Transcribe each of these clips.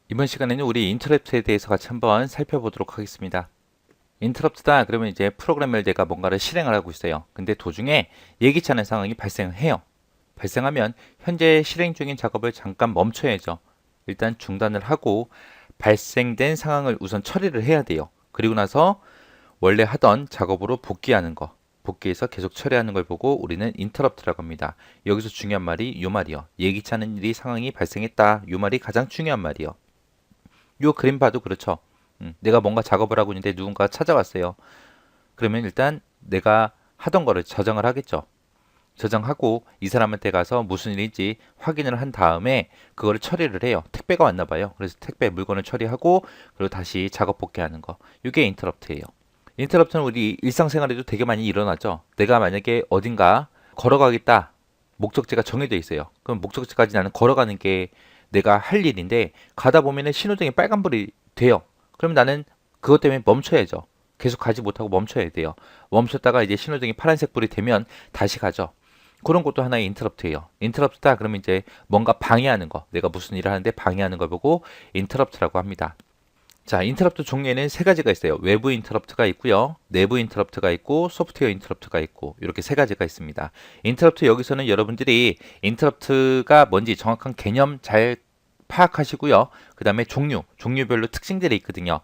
이번 시간에는 우리 인터럽트에 대해서 같이 한번 살펴보도록 하겠습니다. 인터럽트다 그러면 이제 프로그램을 내가 뭔가를 실행을 하고 있어요. 근데 도중에 예기치 않은 상황이 발생해요. 발생하면 현재 실행 중인 작업을 잠깐 멈춰야죠. 일단 중단을 하고 발생된 상황을 우선 처리를 해야 돼요. 그리고 나서 원래 하던 작업으로 복귀하는 거. 복귀해서 계속 처리하는 걸 보고 우리는 인터럽트라고 합니다. 여기서 중요한 말이 요 말이요. 예기치 않은 일이 상황이 발생했다. 요 말이 가장 중요한 말이요. 요 그림 봐도 그렇죠. 내가 뭔가 작업을 하고 있는데 누군가 찾아왔어요. 그러면 일단 내가 하던 거를 저장을 하겠죠. 저장하고 이 사람한테 가서 무슨 일인지 확인을 한 다음에 그거를 처리를 해요. 택배가 왔나 봐요. 그래서 택배 물건을 처리하고 그리고 다시 작업 복귀하는 거. 이게 인터럽트예요. 인터럽트는 우리 일상생활에도 되게 많이 일어나죠. 내가 만약에 어딘가 걸어가겠다. 목적지가 정해져 있어요. 그럼 목적지까지 나는 걸어가는 게 내가 할 일인데 가다 보면은 신호등이 빨간불이 돼요. 그럼 나는 그것 때문에 멈춰야죠. 계속 가지 못하고 멈춰야 돼요. 멈췄다가 이제 신호등이 파란색 불이 되면 다시 가죠. 그런 것도 하나의 인터럽트예요. 인터럽트다 그러면 이제 뭔가 방해하는 거, 내가 무슨 일을 하는데 방해하는 걸 보고 인터럽트라고 합니다. 자, 인터럽트 종류에는 세 가지가 있어요. 외부 인터럽트가 있고요. 내부 인터럽트가 있고 소프트웨어 인터럽트가 있고 이렇게 세 가지가 있습니다. 인터럽트 여기서는 여러분들이 인터럽트가 뭔지 정확한 개념 잘 파악하시고요. 그 다음에 종류별로 특징들이 있거든요.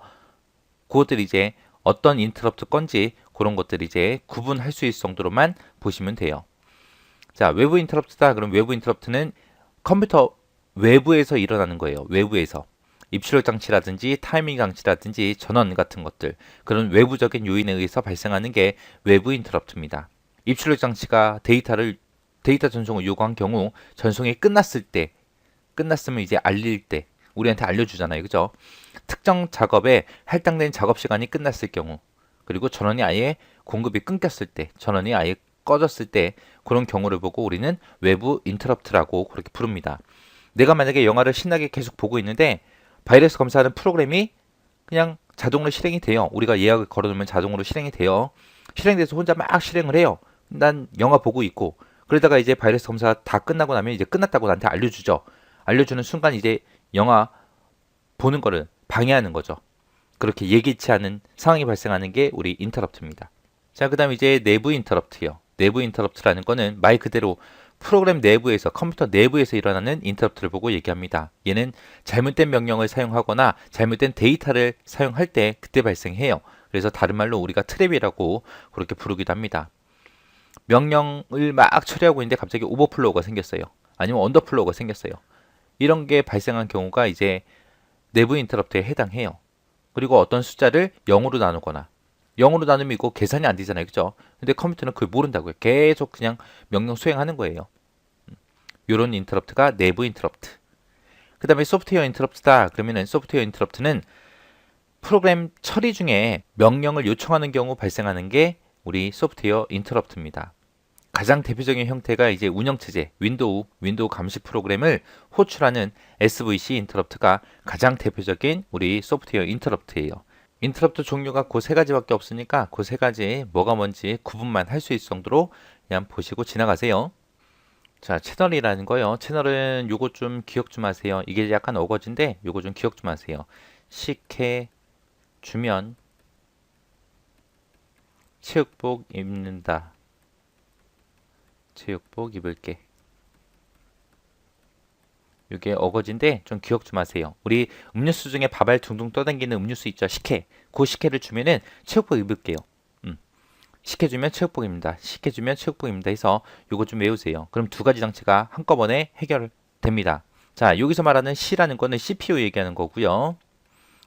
그것들 이제 어떤 인터럽트 건지 그런 것들 이제 구분할 수 있을 정도로만 보시면 돼요. 자, 외부 인터럽트다. 그럼 외부 인터럽트는 컴퓨터 외부에서 일어나는 거예요. 외부에서. 입출력 장치라든지 타이밍 장치라든지 전원 같은 것들 그런 외부적인 요인에 의해서 발생하는 게 외부 인터럽트입니다. 입출력 장치가 데이터 전송을 요구한 경우 전송이 끝났으면 이제 알릴 때 우리한테 알려주잖아요. 그죠? 특정 작업에 할당된 작업 시간이 끝났을 경우 그리고 전원이 아예 공급이 끊겼을 때 전원이 아예 꺼졌을 때 그런 경우를 보고 우리는 외부 인터럽트라고 그렇게 부릅니다. 내가 만약에 영화를 신나게 계속 보고 있는데 바이러스 검사하는 프로그램이 그냥 자동으로 실행이 돼요. 우리가 예약을 걸어놓으면 자동으로 실행이 돼요. 실행돼서 혼자 막 실행을 해요. 난 영화 보고 있고 그러다가 이제 바이러스 검사 다 끝나고 나면 이제 끝났다고 나한테 알려주죠. 알려주는 순간 이제 영화 보는 거를 방해하는 거죠. 그렇게 예기치 않은 상황이 발생하는 게 우리 인터럽트입니다. 자, 그 다음 이제 내부 인터럽트요. 내부 인터럽트라는 거는 말 그대로 프로그램 내부에서 컴퓨터 내부에서 일어나는 인터럽트를 보고 얘기합니다. 얘는 잘못된 명령을 사용하거나 잘못된 데이터를 사용할 때 그때 발생해요. 그래서 다른 말로 우리가 트랩이라고 그렇게 부르기도 합니다. 명령을 막 처리하고 있는데 갑자기 오버플로우가 생겼어요. 아니면 언더플로우가 생겼어요. 이런 게 발생한 경우가 이제 내부 인터럽트에 해당해요. 그리고 어떤 숫자를 0으로 나누거나 0으로 나누면 이거 계산이 안 되잖아요. 그죠? 근데 컴퓨터는 그걸 모른다고요. 계속 그냥 명령 수행하는 거예요. 이런 인터럽트가 내부 인터럽트. 그 다음에 소프트웨어 인터럽트다. 그러면은 소프트웨어 인터럽트는 프로그램 처리 중에 명령을 요청하는 경우 발생하는 게 우리 소프트웨어 인터럽트입니다. 가장 대표적인 형태가 이제 운영체제, 윈도우 감시 프로그램을 호출하는 SVC 인터럽트가 가장 대표적인 우리 소프트웨어 인터럽트예요. 인터럽트 종류가 그 세 가지밖에 없으니까 그 세 가지 뭐가 뭔지 구분만 할 수 있을 정도로 그냥 보시고 지나가세요. 자, 채널이라는 거요. 채널은 요거 좀 기억 좀 하세요. 이게 약간 어거지인데 요거 좀 기억 좀 하세요. 식혜 주면 체육복 입는다. 체육복 입을게. 이게 어거지인데 좀 기억 좀 하세요. 우리 음료수 중에 밥알 둥둥 떠당기는 음료수 있죠? 식혜. 그 식혜를 주면은 체육복 입을게요. 식혜 주면 체육복입니다. 식혜 주면 체육복입니다. 해서 요거 좀 외우세요. 그럼 두 가지 장치가 한꺼번에 해결됩니다. 자, 여기서 말하는 C라는 거는 CPU 얘기하는 거고요.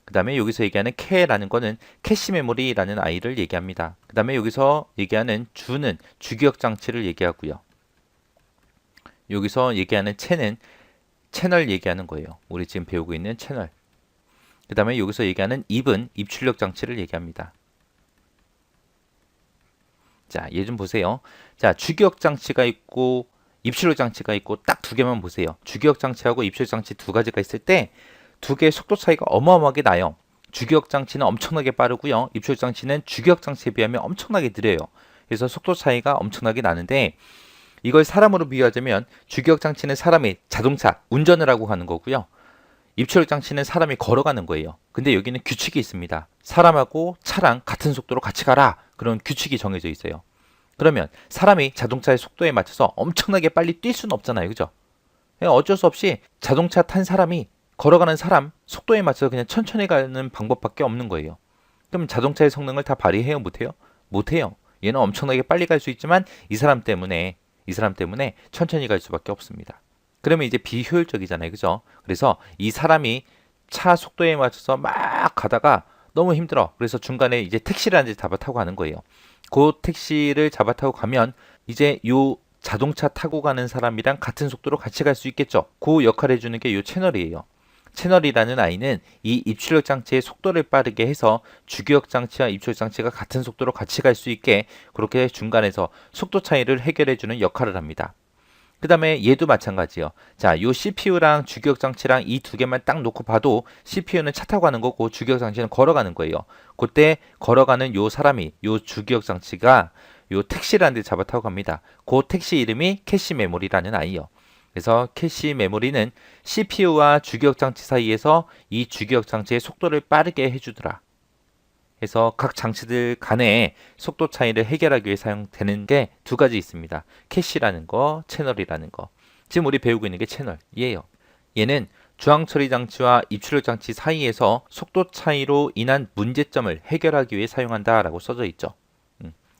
그 다음에 여기서 얘기하는 K라는 거는 캐시 메모리라는 아이를 얘기합니다. 그 다음에 여기서 얘기하는 주는 주기억 장치를 얘기하고요. 여기서 얘기하는 채는 채널 얘기하는 거예요. 우리 지금 배우고 있는 채널. 그 다음에 여기서 얘기하는 입은 입출력 장치를 얘기합니다. 자, 얘 좀 보세요. 자, 주기억 장치가 있고 입출력 장치가 있고 딱 두 개만 보세요. 주기억 장치하고 입출력 장치 두 가지가 있을 때 두 개의 속도 차이가 어마어마하게 나요. 주기억 장치는 엄청나게 빠르고요. 입출력 장치는 주기억 장치에 비하면 엄청나게 느려요. 그래서 속도 차이가 엄청나게 나는데 이걸 사람으로 비유하자면 주기억 장치는 사람이 자동차 운전을 하고 가는 거고요. 입출력 장치는 사람이 걸어가는 거예요. 근데 여기는 규칙이 있습니다. 사람하고 차랑 같은 속도로 같이 가라. 그런 규칙이 정해져 있어요. 그러면 사람이 자동차의 속도에 맞춰서 엄청나게 빨리 뛸 수는 없잖아요. 그죠? 어쩔 수 없이 자동차 탄 사람이 걸어가는 사람 속도에 맞춰서 그냥 천천히 가는 방법밖에 없는 거예요. 그럼 자동차의 성능을 다 발휘해요? 못해요? 못해요. 얘는 엄청나게 빨리 갈 수 있지만 이 사람 때문에 천천히 갈 수밖에 없습니다. 그러면 이제 비효율적이잖아요. 그죠? 그래서 이 사람이 차 속도에 맞춰서 막 가다가 너무 힘들어. 그래서 중간에 이제 택시라는 데 잡아 타고 가는 거예요. 그 택시를 잡아 타고 가면 이제 요 자동차 타고 가는 사람이랑 같은 속도로 같이 갈 수 있겠죠. 그 역할을 해주는 게 요 채널이에요. 채널이라는 아이는 이 입출력 장치의 속도를 빠르게 해서 주기억 장치와 입출력 장치가 같은 속도로 같이 갈 수 있게 그렇게 중간에서 속도 차이를 해결해주는 역할을 합니다. 그 다음에 얘도 마찬가지요. 자, 요 CPU랑 주기억 장치랑 이 두 개만 딱 놓고 봐도 CPU는 차 타고 가는 거고 주기억 장치는 걸어가는 거예요. 그때 걸어가는 요 사람이 요 주기억 장치가 요 택시라는 데 잡아 타고 갑니다. 그 택시 이름이 캐시 메모리라는 아이요. 그래서 캐시 메모리는 CPU와 주기억 장치 사이에서 이 주기억 장치의 속도를 빠르게 해주더라. 그래서 각 장치들 간의 속도 차이를 해결하기 위해 사용되는 게 두 가지 있습니다. 캐시라는 거, 채널이라는 거. 지금 우리 배우고 있는 게 채널이에요. 얘는 주황 처리 장치와 입출력 장치 사이에서 속도 차이로 인한 문제점을 해결하기 위해 사용한다라고 써져 있죠.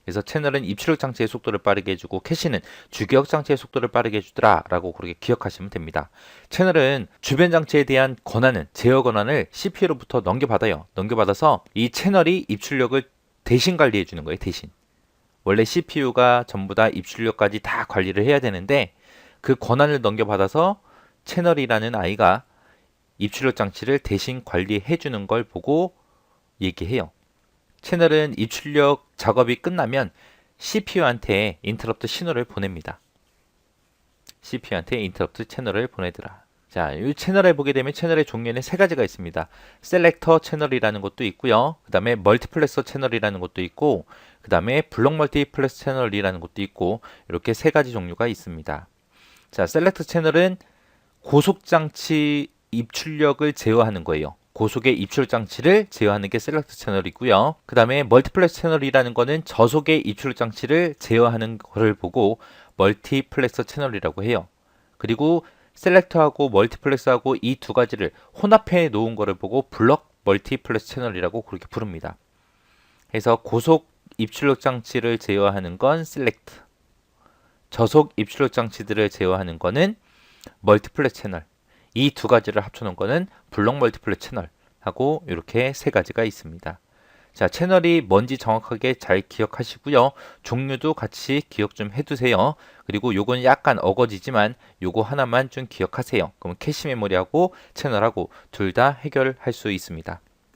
그래서 채널은 입출력 장치의 속도를 빠르게 해주고 캐시는 주기억 장치의 속도를 빠르게 해주더라 라고 그렇게 기억하시면 됩니다. 채널은 주변 장치에 대한 권한은 제어 권한을 CPU로부터 넘겨받아요. 넘겨받아서 이 채널이 입출력을 대신 관리해 주는 거예요. 대신. 원래 CPU가 전부 다 입출력까지 다 관리를 해야 되는데 그 권한을 넘겨받아서 채널이라는 아이가 입출력 장치를 대신 관리해 주는 걸 보고 얘기해요. 채널은 입출력 작업이 끝나면 CPU한테 인터럽트 신호를 보냅니다. CPU한테 인터럽트 채널을 보내더라. 자, 이 채널을 보게 되면 채널의 종류에는 세 가지가 있습니다. 셀렉터 채널이라는 것도 있고요. 그 다음에 멀티플렉서 채널이라는 것도 있고, 그 다음에 블록 멀티플렉서 채널이라는 것도 있고, 이렇게 세 가지 종류가 있습니다. 자, 셀렉터 채널은 고속장치 입출력을 제어하는 거예요. 고속의 입출력 장치를 제어하는 게 셀렉터 채널이고요. 그 다음에 멀티플렉스 채널이라는 거는 저속의 입출력 장치를 제어하는 것을 보고 멀티플렉서 채널이라고 해요. 그리고 셀렉터하고 멀티플렉스하고 이 두 가지를 혼합해 놓은 것을 보고 블럭 멀티플렉스 채널이라고 그렇게 부릅니다. 그래서 고속 입출력 장치를 제어하는 건 셀렉트, 저속 입출력 장치들을 제어하는 거는 멀티플렉스 채널, 이 두 가지를 합쳐놓은 거는 블록 멀티플렉스 채널하고 이렇게 세 가지가 있습니다. 자, 채널이 뭔지 정확하게 잘 기억하시고요. 종류도 같이 기억 좀 해두세요. 그리고 요건 약간 어거지지만 요거 하나만 좀 기억하세요. 그럼 캐시 메모리하고 채널하고 둘 다 해결할 수 있습니다.